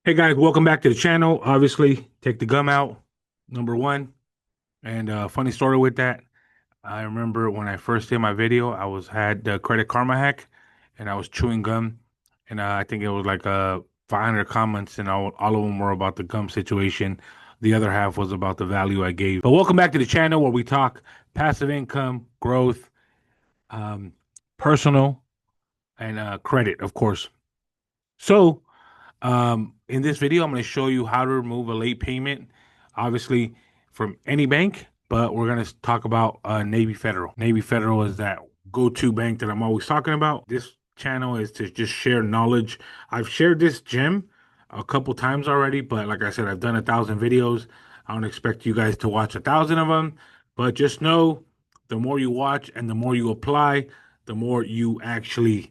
Hey guys, welcome back to the channel. Obviously, take the gum out, number one. And funny story with that, I remember when I first did my video, I had the Credit Karma hack, and I was chewing gum, and I think it was like 500 comments, and all of them were about the gum situation. The other half was about the value I gave. But welcome back to the channel where we talk passive income, growth, um, personal, and credit, of course. So. In this video, I'm going to show you how to remove a late payment, obviously from any bank, but we're going to talk about Navy Federal. Navy Federal is that go-to bank that I'm always talking about. This channel is to just share knowledge. I've shared this gem a couple times already, but like I said, I've done 1,000 videos. I don't expect you guys to watch 1,000 of them, but just know the more you watch and the more you apply, the more you actually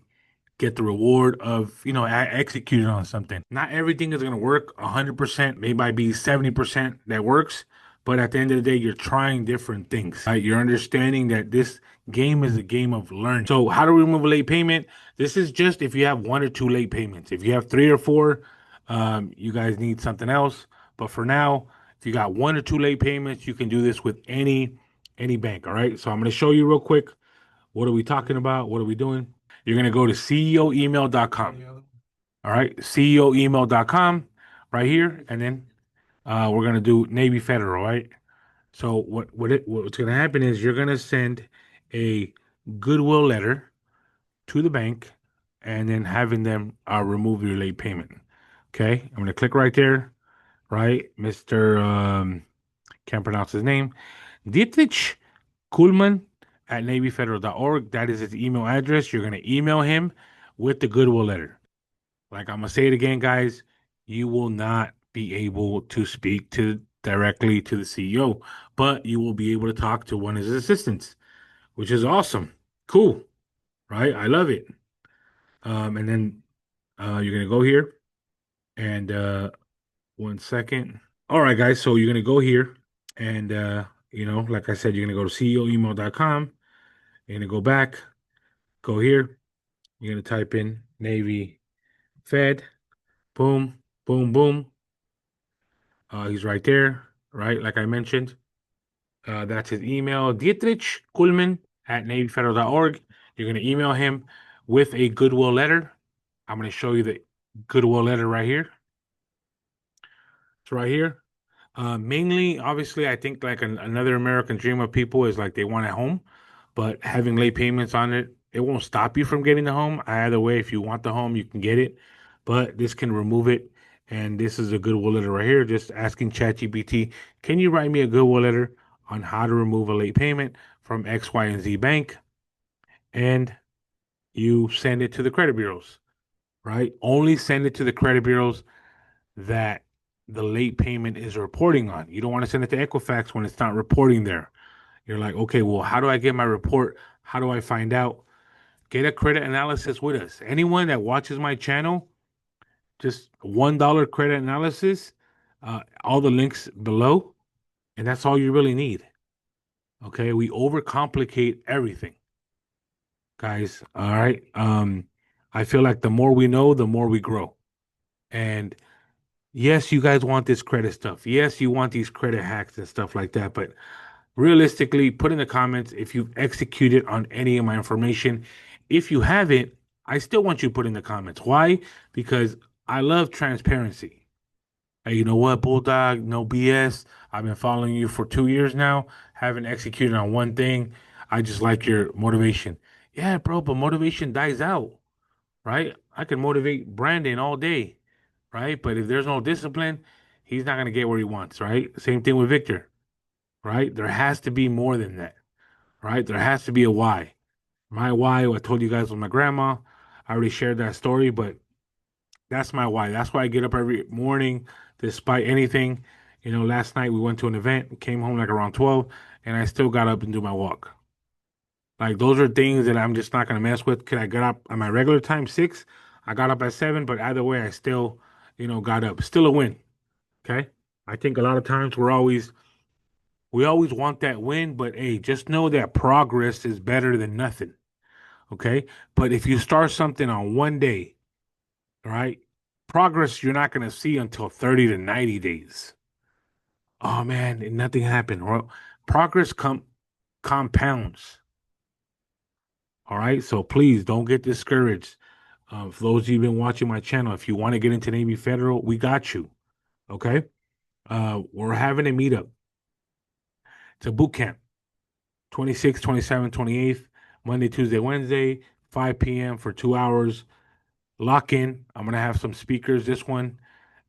get the reward of, executing on something. Not everything is going to work 100%. Maybe might be 70% that works. But at the end of the day, you're trying different things. Right? You're understanding that this game is a game of learning. So how to remove a late payment? This is just if you have one or two late payments. If you have three or four, you guys need something else. But for now, if you got one or two late payments, you can do this with any bank. All right. So I'm going to show you real quick. What are we talking about? What are we doing? You're going to go to ceoemail.com. All right, ceoemail.com right here. And then we're going to do Navy Federal, right? So what's going to happen is you're going to send a goodwill letter to the bank and then having them remove your late payment. Okay, I'm going to click right there, right? Mr. Can't pronounce his name. Dietrich Kuhlman at NavyFederal.org. That is his email address. You're going to email him with the goodwill letter. Like I'm going to say it again, guys. You will not be able to speak to directly to the CEO, but you will be able to talk to one of his assistants, which is awesome. Cool, right? I love it. And then you're going to go here and one second. All right, guys. So you're going to go here and, like I said, you're going to go to ceoemail.com. You're going to go back, go here. You're going to type in Navy Fed. Boom, boom, boom. He's right there, right? Like I mentioned. That's his email, Dietrich Kuhlman at NavyFederal.org. You're going to email him with a goodwill letter. I'm going to show you the goodwill letter right here. It's right here. Mainly, obviously, I think like another American dream of people is like they want a home, but having late payments on it, it won't stop you from getting the home. Either way, if you want the home, you can get it, but this can remove it. And this is a goodwill letter right here. Just asking ChatGPT, can you write me a goodwill letter on how to remove a late payment from X, Y, and Z bank? And you send it to the credit bureaus, right? Only send it to the credit bureaus that the late payment is reporting on. You don't want to send it to Equifax when it's not reporting there. You're like, okay, well, how do I get my report? How do I find out? Get a credit analysis with us. Anyone that watches my channel, just $1 credit analysis, all the links below, and that's all you really need. Okay, we overcomplicate everything, guys. All right. I feel like the more we know, the more we grow. And yes, you guys want this credit stuff. Yes, you want these credit hacks and stuff like that. But realistically, put in the comments if you've executed on any of my information. If you haven't, I still want you to put in the comments. Why? Because I love transparency. Hey, you know what, Bulldog? No BS. I've been following you for 2 years now. Haven't executed on one thing. I just like your motivation. Yeah, bro, but motivation dies out, right? I can motivate Brandon all day, right? But if there's no discipline, he's not gonna get where he wants, right? Same thing with Victor, right? There has to be more than that, right? There has to be a why. My why, I told you guys, was my grandma. I already shared that story, but that's my why. That's why I get up every morning despite anything. Last night we went to an event, came home like around 12, and I still got up and do my walk. Like those are things that I'm just not gonna mess with. Could I get up at my regular time, 6? I got up at 7, but either way, I still, got up. Still a win. Okay. I think a lot of times we always want that win, but hey, just know that progress is better than nothing. Okay. But if you start something on one day, all right, progress you're not going to see until 30 to 90 days. Oh man, and nothing happened. Well, progress compounds. All right. So please don't get discouraged. For those of you who've been watching my channel, if you want to get into Navy Federal, we got you. Okay. We're having a meetup. It's a boot camp. 26th, 27th, 28th, Monday, Tuesday, Wednesday, 5 p.m. for 2 hours. Lock in. I'm gonna have some speakers this one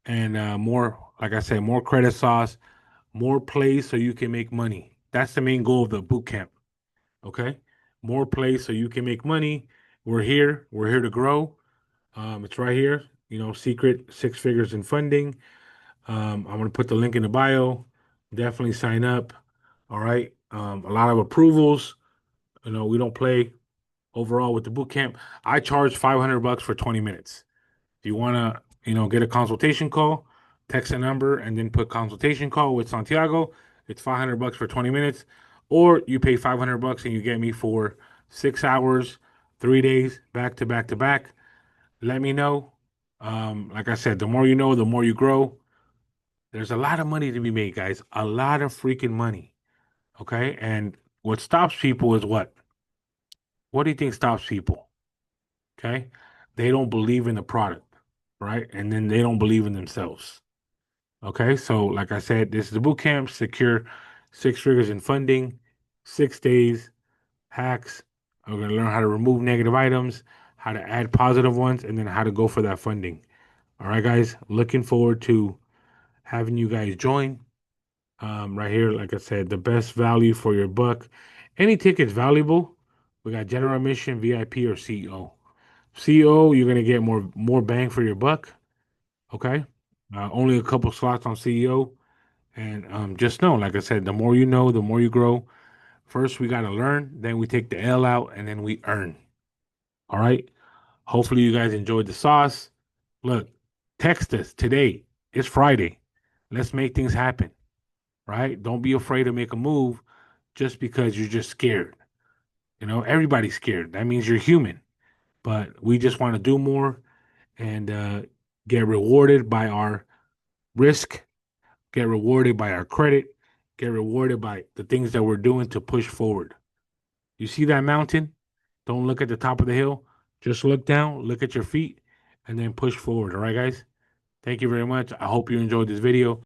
and more, like I said, more credit sauce, more plays so you can make money. That's the main goal of the boot camp. Okay, more plays so you can make money. We're here. We're here to grow. It's right here. You know, secret 6 figures in funding. I'm gonna put the link in the bio. Definitely sign up. All right. A lot of approvals. You know, we don't play overall with the boot camp. I charge $500 for 20 minutes. If you want to, get a consultation call, text a number and then put consultation call with Santiago. It's $500 for 20 minutes, or you pay $500 and you get me for 6 hours, 3 days, back to back to back. Let me know. Like I said, the more you know, the more you grow. There's a lot of money to be made, guys. A lot of freaking money. Okay. And what stops people is what? What do you think stops people? Okay. They don't believe in the product, right? And then they don't believe in themselves. Okay. So, like I said, this is the boot camp, secure 6 figures in funding, 6 days, hacks. We're going to learn how to remove negative items, how to add positive ones, and then how to go for that funding. All right, guys. Looking forward to having you guys join. Right here, like I said, the best value for your buck. Any ticket's valuable. We got general admission, VIP, or CEO. CEO, you're gonna get more bang for your buck. Okay, only a couple slots on CEO, and just know, like I said, the more you know, the more you grow. First, we gotta learn, then we take the L out, and then we earn. All right. Hopefully, you guys enjoyed the sauce. Look, text us today. It's Friday. Let's make things happen. Right? Don't be afraid to make a move just because you're just scared. You know, everybody's scared. That means you're human. But we just want to do more and get rewarded by our risk, get rewarded by our credit, get rewarded by the things that we're doing to push forward. You see that mountain? Don't look at the top of the hill. Just look down, look at your feet, and then push forward. All right, guys? Thank you very much. I hope you enjoyed this video.